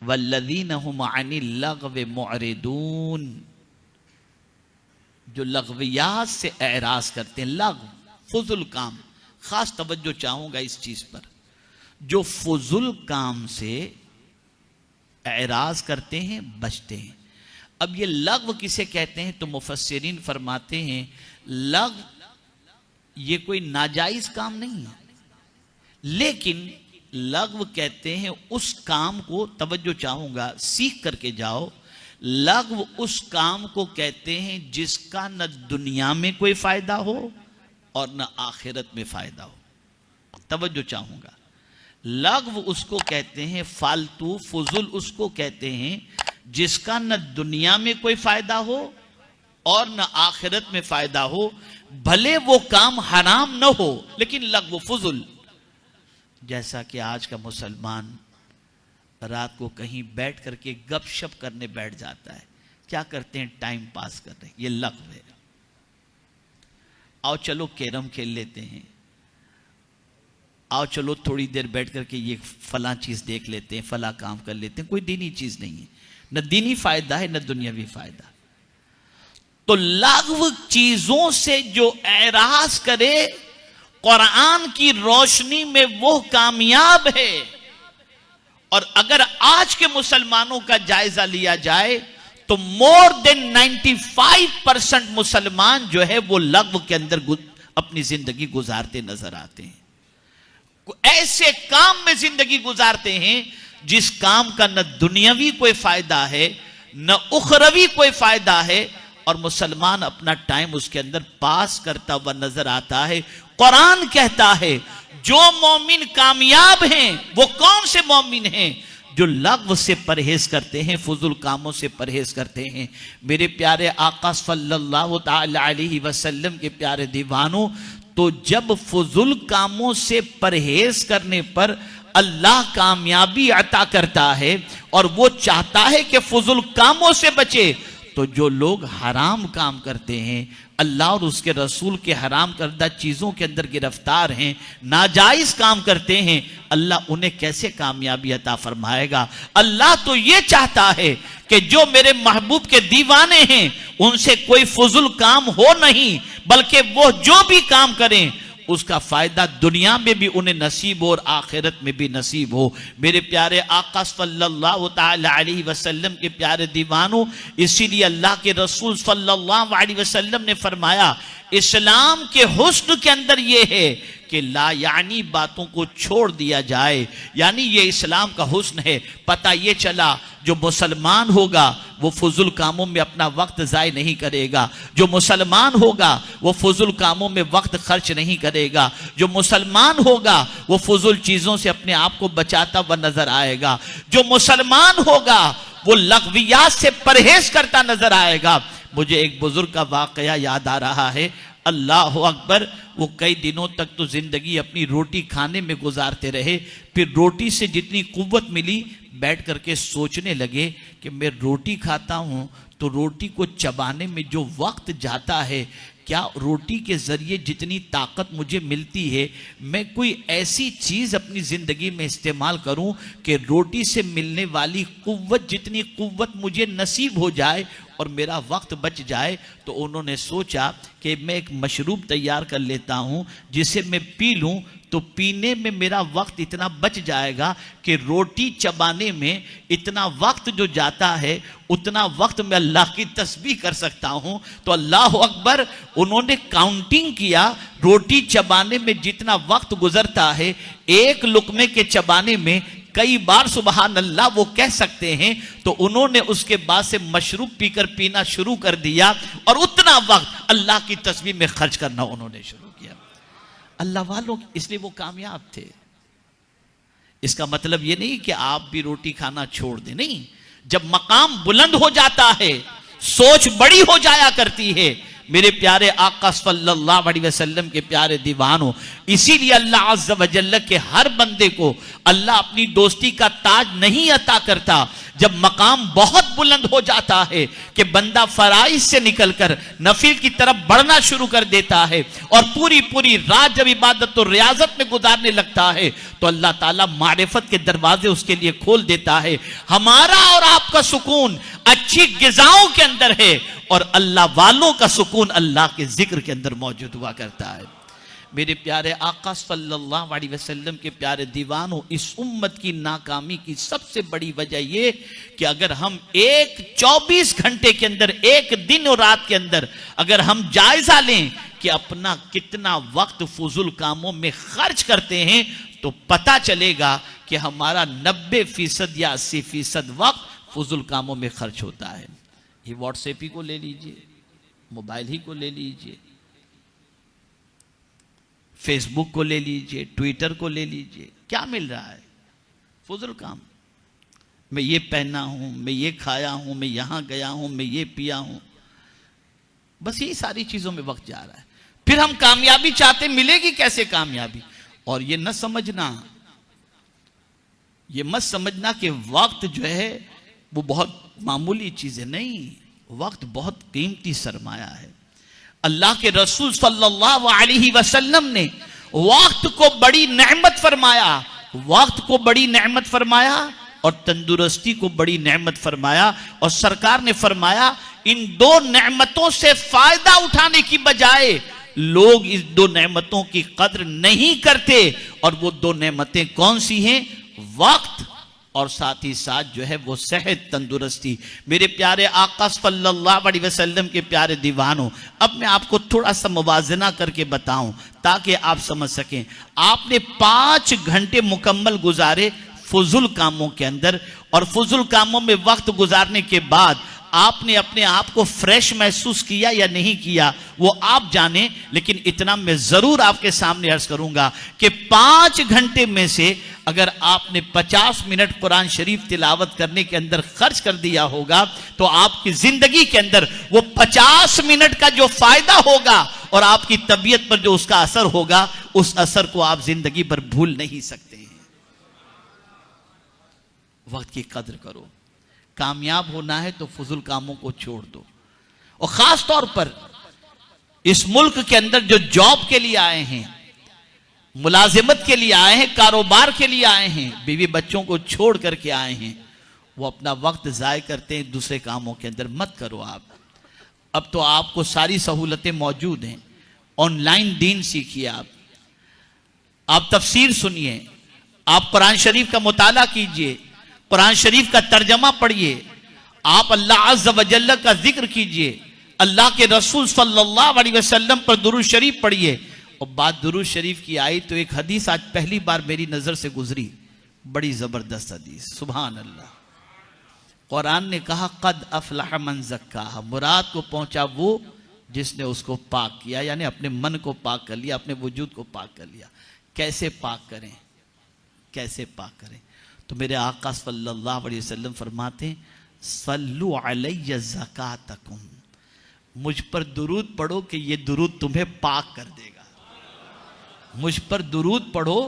वल्लज़ीना हुम अनिल लग़्व मुअरिदून, जो लग़वियात से एराज करते हैं। लग़्व फुजुल काम, खास तवज्जो चाहूंगा इस चीज पर। जो फुजुल काम से एराज करते हैं, बचते हैं। अब ये लग़्व किसे कहते हैं? तो मुफस्सिरीन फरमाते हैं लग़्व ये कोई नाजायज काम नहीं है, लेकिन लग़्व कहते हैं उस काम को, तवज्जो चाहूंगा सीख करके जाओ, लग़्व उस काम को कहते हैं जिसका न दुनिया में कोई फायदा हो और न आखिरत में फायदा हो। तवज्जो चाहूंगा, लग़्व उसको कहते हैं, फालतू फुजुल उसको कहते हैं जिसका न दुनिया में कोई फायदा हो और न आखिरत में फायदा हो, भले वो काम हराम न हो, लेकिन लग़्व फुजुल। जैसा कि आज का मुसलमान रात को कहीं बैठ करके गपशप करने बैठ जाता है, क्या करते हैं? टाइम पास कर रहे हैं, ये लग़्व है। आओ चलो कैरम खेल लेते हैं, आओ चलो थोड़ी देर बैठ करके ये फला चीज देख लेते हैं, फला काम कर लेते हैं। कोई दीनी चीज नहीं है, न दीनी फायदा है न दुनियावी फायदा। तो लग़्व चीजों से जो एराज करे, कुरान की रोशनी में वो कामयाब है। और अगर आज के मुसलमानों का जायजा लिया जाए तो मोर देन 95% मुसलमान जो है वो लग़्व के अंदर अपनी जिंदगी गुजारते नजर आते हैं। ऐसे काम में जिंदगी गुजारते हैं जिस काम का न दुनियावी कोई फायदा है न उखरवी कोई फायदा है, और मुसलमान अपना टाइम उसके अंदर पास करता हुआ नजर आता है। कुरान कहता है जो मोमिन कामयाब हैं वो कौन से मोमिन हैं? जो लग़्व से परहेज करते हैं, फुजुल कामों से परहेज करते हैं। मेरे प्यारे आका सल्लल्लाहु तआला अलैहि वसल्लम के प्यारे दीवानों, तो जब फुजुल कामों से परहेज करने पर अल्लाह कामयाबी अता करता है और वो चाहता है कि फुजुल कामों से बचे, तो जो लोग हराम काम करते हैं, अल्लाह और उसके रसूल के हराम करदा चीजों के अंदर गिरफ्तार हैं, नाजायज काम करते हैं, अल्लाह उन्हें कैसे कामयाबी अता फरमाएगा? अल्लाह तो ये चाहता है कि जो मेरे महबूब के दीवाने हैं उनसे कोई फुजुल काम हो नहीं, बल्कि वो जो भी काम करें उसका फायदा दुनिया में भी उन्हें नसीब हो और आखिरत में भी नसीब हो। मेरे प्यारे आका सल्लल्लाहु तआला अलैहि वसल्लम के प्यारे दीवानों, इसीलिए अल्लाह के रसूल सल्लल्लाहु अलैहि वसल्लम ने फरमाया इस्लाम के हुस्न के अंदर यह है कि ला यानी बातों को छोड़ दिया जाए, यानी ये इस्लाम का हुस्न है। पता ये चला जो मुसलमान होगा वो फुजुल कामों में अपना वक्त ज़ाय नहीं करेगा, जो मुसलमान होगा वो फुजुल कामों में वक्त खर्च नहीं करेगा, जो मुसलमान होगा वो फुजुल चीज़ों से अपने आप को बचाता हुआ नजर आएगा, जो मुसलमान होगा वो लग़वियात से परहेज करता नजर आएगा। मुझे एक बुजुर्ग का वाक़या याद आ रहा है, अल्लाह अकबर। वो कई दिनों तक तो जिंदगी अपनी रोटी खाने में गुजारते रहे, फिर रोटी से जितनी कुव्वत मिली बैठ करके सोचने लगे कि मैं रोटी खाता हूँ तो रोटी को चबाने में जो वक्त जाता है, क्या रोटी के ज़रिए जितनी ताकत मुझे मिलती है मैं कोई ऐसी चीज़ अपनी ज़िंदगी में इस्तेमाल करूं कि रोटी से मिलने वाली कुव्वत जितनी कुव्वत मुझे नसीब हो जाए और मेरा वक्त बच जाए। तो उन्होंने सोचा कि मैं एक मशरूब तैयार कर लेता हूं जिसे मैं पी लूं, तो पीने में मेरा वक्त इतना बच जाएगा कि रोटी चबाने में इतना वक्त जो जाता है उतना वक्त मैं अल्लाह की तस्बीह कर सकता हूं। तो अल्लाह अकबर, उन्होंने काउंटिंग किया रोटी चबाने में जितना वक्त गुजरता है, एक लुकमे के चबाने में कई बार सुबहान अल्लाह वो कह सकते हैं। तो उन्होंने उसके बाद से मशरूब पीकर पीना शुरू कर दिया और उतना वक्त अल्लाह की तस्बीह में खर्च करना उन्होंने शुरू किया। अल्लाह वालों, इसलिए वो कामयाब थे। इसका मतलब ये नहीं कि आप भी रोटी खाना छोड़ दें, नहीं। जब मकाम बुलंद हो जाता है, सोच बड़ी हो जाया करती है, मेरे प्यारे आका सल्लल्लाहु अलैहि वसल्लम के प्यारे दीवानों, इसीलिए अल्लाह अज़्ज़ व जल्ल के हर बंदे को अल्लाह अपनी दोस्ती का ताज नहीं अता करता जब मकाम बहुत बुलंद हो जाता है कि बंदा फराइज से निकलकर नफिल की तरफ बढ़ना शुरू कर देता है और पूरी पूरी रात जब इबादत और रियाजत में गुजारने लगता है तो अल्लाह ताला मारिफत के दरवाजे उसके लिए खोल देता है। हमारा और आपका सुकून अच्छी गिज़ाओं के अंदर है और अल्लाह वालों का सुकून अल्लाह के जिक्र के अंदर मौजूद हुआ करता है। मेरे प्यारे आका सल्लल्लाहु अलैहि वसल्लम के प्यारे दीवानों, इस उम्मत की नाकामी की सबसे बड़ी वजह यह कि अगर हम एक 24 घंटे के अंदर, एक दिन और रात के अंदर अगर हम जायजा लें कि अपना कितना वक्त फुजुल कामों में खर्च करते हैं तो पता चलेगा कि हमारा 90% या 80% वक्त फुजुल कामों में खर्च होता है। ये व्हाट्सएप ही को ले लीजिए, मोबाइल ही को ले लीजिए, फेसबुक को ले लीजिए, ट्विटर को ले लीजिए, क्या मिल रहा है? फुजुल काम। मैं ये पहना हूं, मैं ये खाया हूं, मैं यहां गया हूं, मैं ये पिया हूं, बस यही सारी चीजों में वक्त जा रहा है। फिर हम कामयाबी चाहते, मिलेगी कैसे कामयाबी? और ये न समझना, ये मत समझना कि वक्त जो है वो बहुत मामूली चीज है। नहीं, वक्त बहुत कीमती सरमाया है। अल्लाह के रसूल सल्लल्लाहु अलैहि वसल्लम ने वक्त को बड़ी नेमत फरमाया, वक्त को बड़ी नेमत फरमाया और तंदुरुस्ती को बड़ी नेमत फरमाया। और सरकार ने फरमाया इन दो नेमतों से फायदा उठाने की बजाय लोग इस दो नेमतों की कद्र नहीं करते। और वो दो नेमतें कौन सी हैं? वक्त और साथ ही साथ जो है वो सेहत, तंदुरुस्ती। मेरे प्यारे आका सल्लल्लाहु अलैहि वसल्लम के प्यारे दीवानों, अब मैं आपको थोड़ा सा मुवाजना करके बताऊं ताकि आप समझ सकें। आपने 5 घंटे मुकम्मल गुजारे फुजुल कामों के अंदर, और फुजुल कामों में वक्त गुजारने के बाद आपने अपने आप को फ्रेश महसूस किया या नहीं किया वो आप जाने। लेकिन इतना मैं जरूर आपके सामने अर्ज करूंगा कि 5 घंटे में से अगर आपने 50 मिनट कुरान शरीफ तिलावत करने के अंदर खर्च कर दिया होगा तो आपकी जिंदगी के अंदर वो 50 मिनट का जो फायदा होगा और आपकी तबीयत पर जो उसका असर होगा, उस असर को आप जिंदगी भर भूल नहीं सकते हैं। वक्त की कद्र करो। कामयाब होना है तो फुजुल कामों को छोड़ दो। और खास तौर पर इस मुल्क के अंदर जो जॉब के लिए आए हैं, मुलाजिमत के लिए आए हैं, कारोबार के लिए आए हैं, बीवी बच्चों को छोड़ करके आए हैं, वो अपना वक्त ज़ाय करते हैं दूसरे कामों के अंदर। मत करो आप। अब तो आपको सारी सहूलतें मौजूद हैं। ऑनलाइन दीन सीखिए, आप तफसीर सुनिए, आप कुरान शरीफ का मुताला कीजिए, कुरान शरीफ का तर्जमा पढ़िए, आप अल्लाह अज़्ज़ व जल्ल का जिक्र कीजिए, अल्लाह के रसूल सल्लल्लाहु अलैहि वसल्लम पर दुरूद शरीफ पढ़िए। और बात दुरूद शरीफ की आई तो एक हदीस आज पहली बार मेरी नजर से गुजरी, बड़ी जबरदस्त हदीस। सुभान अल्लाह। कुरान ने कहा कद अफलह मन ज़क्काहा, मुराद को पहुंचा वो जिसने उसको पाक किया, यानी अपने मन को पाक कर लिया, अपने वजूद को पाक कर लिया। कैसे पाक करें, कैसे पाक करें? तो मेरे आका सल्लल्लाहु अलैहि वसल्लम फरमाते हैं सल्लु अलैया ज़कातकुम, मुझ पर दुरूद पढ़ो कि ये दुरूद तुम्हें पाक कर देगा। मुझ पर दुरूद पढ़ो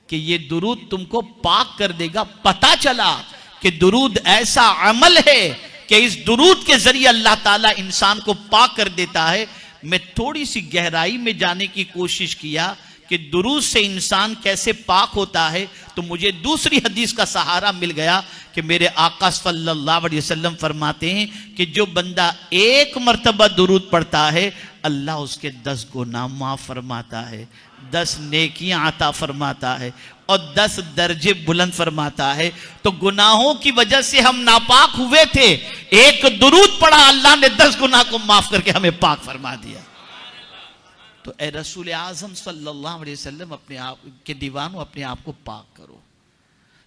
कि ये दुरूद तुमको पाक कर देगा। पता चला कि दुरूद ऐसा अमल है कि इस दुरूद के जरिए अल्लाह ताला इंसान को पाक कर देता है। मैं थोड़ी सी गहराई में जाने की कोशिश किया कि दुरूद से इंसान कैसे पाक होता है, तो मुझे दूसरी हदीस का सहारा मिल गया कि मेरे आका सल्लल्लाहु अलैहि वसल्लम फरमाते हैं कि जो बंदा एक मर्तबा दुरूद पढ़ता है अल्लाह उसके 10 गुनाह माफ फरमाता है, 10 नेकियां अता फरमाता है और 10 दर्जे बुलंद फरमाता है। तो गुनाहों की वजह से हम नापाक हुए थे, एक दुरूद पढ़ा, अल्लाह ने 10 गुनाह को माफ करके हमें पाक फरमा दिया। तो ए रसूल आज़म सल्लल्लाहु अलैहि वसल्लम, अपने आप के दीवानों, अपने आप को पाक करो।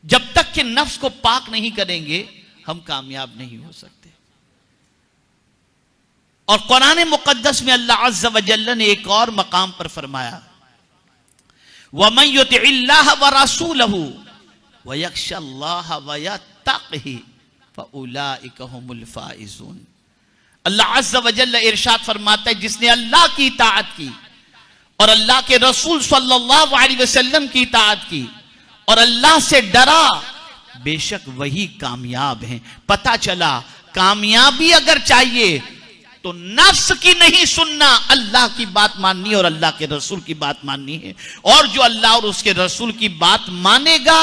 जब तक कि नफ्स को पाक नहीं करेंगे हम कामयाब नहीं हो सकते। और कुरान मुकद्दस में अल्लाह अज़्ज़ व जल्ल ने एक और मकाम पर फरमाया वमन युतिइल्लाह व रसूलहु व यख्शल्लाह व यत्तक़ी फउलाइका हुमुल फाइज़ून। अल्लाह अज़्ज़ा व जल्ल इरशाद फरमाता है, जिसने अल्लाह की इताअत की और अल्लाह के रसूल सल्लल्लाहु अलैहि वसल्लम की इताअत की और अल्लाह से डरा, बेशक वही कामयाब हैं। पता चला कामयाबी अगर चाहिए तो नफ्स की नहीं सुनना, अल्लाह की बात माननी है और अल्लाह के रसूल की बात माननी है। और जो अल्लाह और उसके रसूल की बात मानेगा,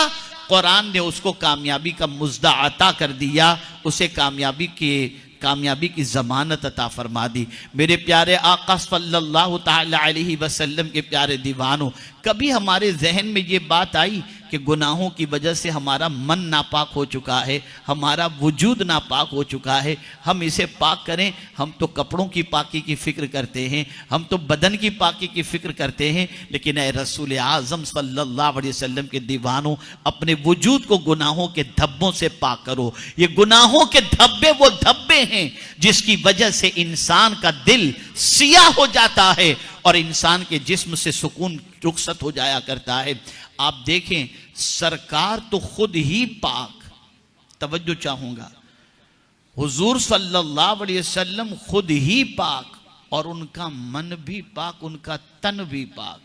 कुरान ने उसको कामयाबी का मुज़्दा अता कर दिया, उसे कामयाबी की जमानत अता फरमा दी। मेरे प्यारे आका सल्लल्लाहु ताला अलैहि वसल्लम के प्यारे दीवानों, कभी हमारे जहन में ये बात आई कि गुनाहों की वजह से हमारा मन नापाक हो चुका है, हमारा वजूद नापाक हो चुका है, हम इसे पाक करें? हम तो कपड़ों की पाकी की फिक्र करते हैं, हम तो बदन की पाकी की फिक्र करते हैं, लेकिन ए रसूल आज़म सल्लल्लाहु अलैहि वसल्लम के दीवानों, अपने वजूद को गुनाहों के धब्बों से पाक करो। ये गुनाहों के धब्बे वो धब्बे हैं जिसकी वजह से इंसान का दिल सिया हो जाता है और इंसान के जिस्म से सुकून रुखसत हो जाया करता है। आप देखें, सरकार तो खुद ही पाक, तवज्जो चाहूंगा, हुजूर सल्लल्लाहु अलैहि वसल्लम खुद ही पाक और उनका मन भी पाक, उनका तन भी पाक।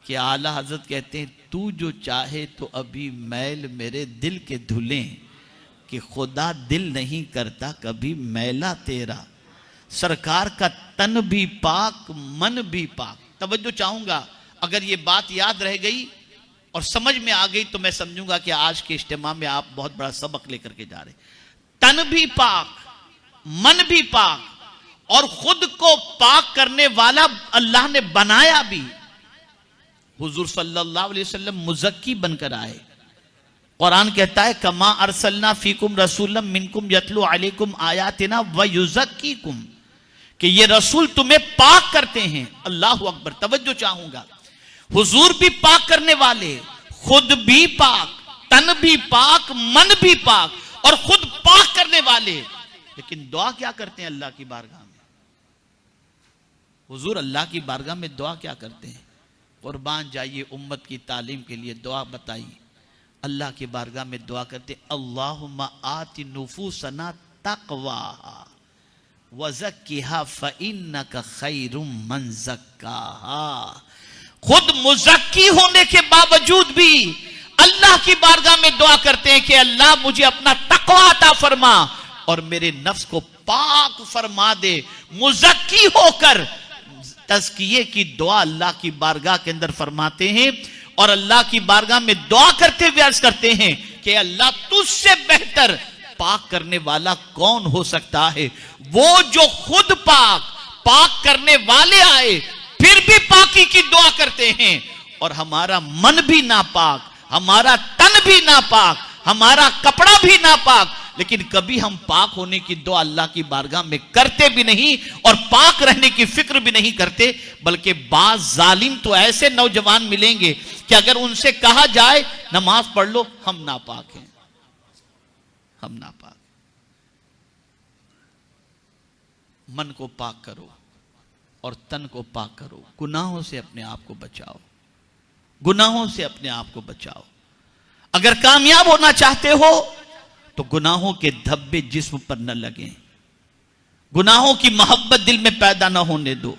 कि आला हजरत कहते हैं, तू जो चाहे तो अभी मैल मेरे दिल के धुलें, कि खुदा दिल नहीं करता कभी मैला तेरा। सरकार का तन भी पाक, मन भी पाक। तवज्जो चाहूंगा, अगर ये बात याद रह गई और समझ में आ गई तो मैं समझूंगा कि आज के इज्तिमा में आप बहुत बड़ा सबक लेकर के जा रहे। तन भी पाक, मन भी पाक और खुद को पाक करने वाला अल्लाह ने बनाया भी। हुजूर सल्लल्लाहु अलैहि वसल्लम मुज़क्की बनकर आए। कुरान कहता है, कमा अरसलना फीकुम रसूलम मिनकुम यतलू अलैकुम आयातिना व युज़क्कीकुम, कि ये रसूल तुम्हें पाक करते हैं। अल्लाह अकबर। तवज्जो चाहूंगा, हुजूर भी पाक करने वाले, खुद भी पाक, तन भी पाक, मन भी पाक और खुद पाक करने वाले। लेकिन दुआ क्या करते हैं अल्लाह की बारगाह में? हुजूर अल्लाह की बारगाह में दुआ क्या करते हैं? कुर्बान जाइए उम्मत की तालीम के लिए, दुआ बताइए। अल्लाह की बारगाह में दुआ करते, अल्लाहुम्मा आति नुफूसना तक़वाहा वज़क्किहा फ़इन्नका खैरुम मन ज़क्काहा। खुद मुज़क्की होने के बावजूद भी अल्लाह की बारगाह में दुआ करते हैं कि अल्लाह मुझे अपना तक़वा अता फरमा और मेरे नफ्स को पाक फरमा दे। मुज़क्की होकर तज़किये की दुआ अल्लाह की बारगाह के अंदर फरमाते हैं और अल्लाह की बारगाह में दुआ करते हुए अर्ज करते हैं कि अल्लाह तुझसे बेहतर पाक करने वाला कौन हो सकता है? वो जो खुद पाक करने वाले आए फिर भी पाकी की दुआ करते हैं और हमारा मन भी नापाक, हमारा तन भी नापाक, हमारा कपड़ा भी नापाक, लेकिन कभी हम पाक होने की दुआ अल्लाह की बारगाह में करते भी नहीं और पाक रहने की फिक्र भी नहीं करते। बल्कि बाज जालिम तो ऐसे नौजवान मिलेंगे कि अगर उनसे कहा जाए नमाज पढ़ लो, हम नापाक हैं, हम नापाक। मन को पाक करो और तन को पाक करो। गुनाहों से अपने आप को बचाओ, गुनाहों से अपने आप को बचाओ। अगर कामयाब होना चाहते हो तो गुनाहों के धब्बे जिस्म पर न लगें, गुनाहों की मोहब्बत दिल में पैदा न होने दो।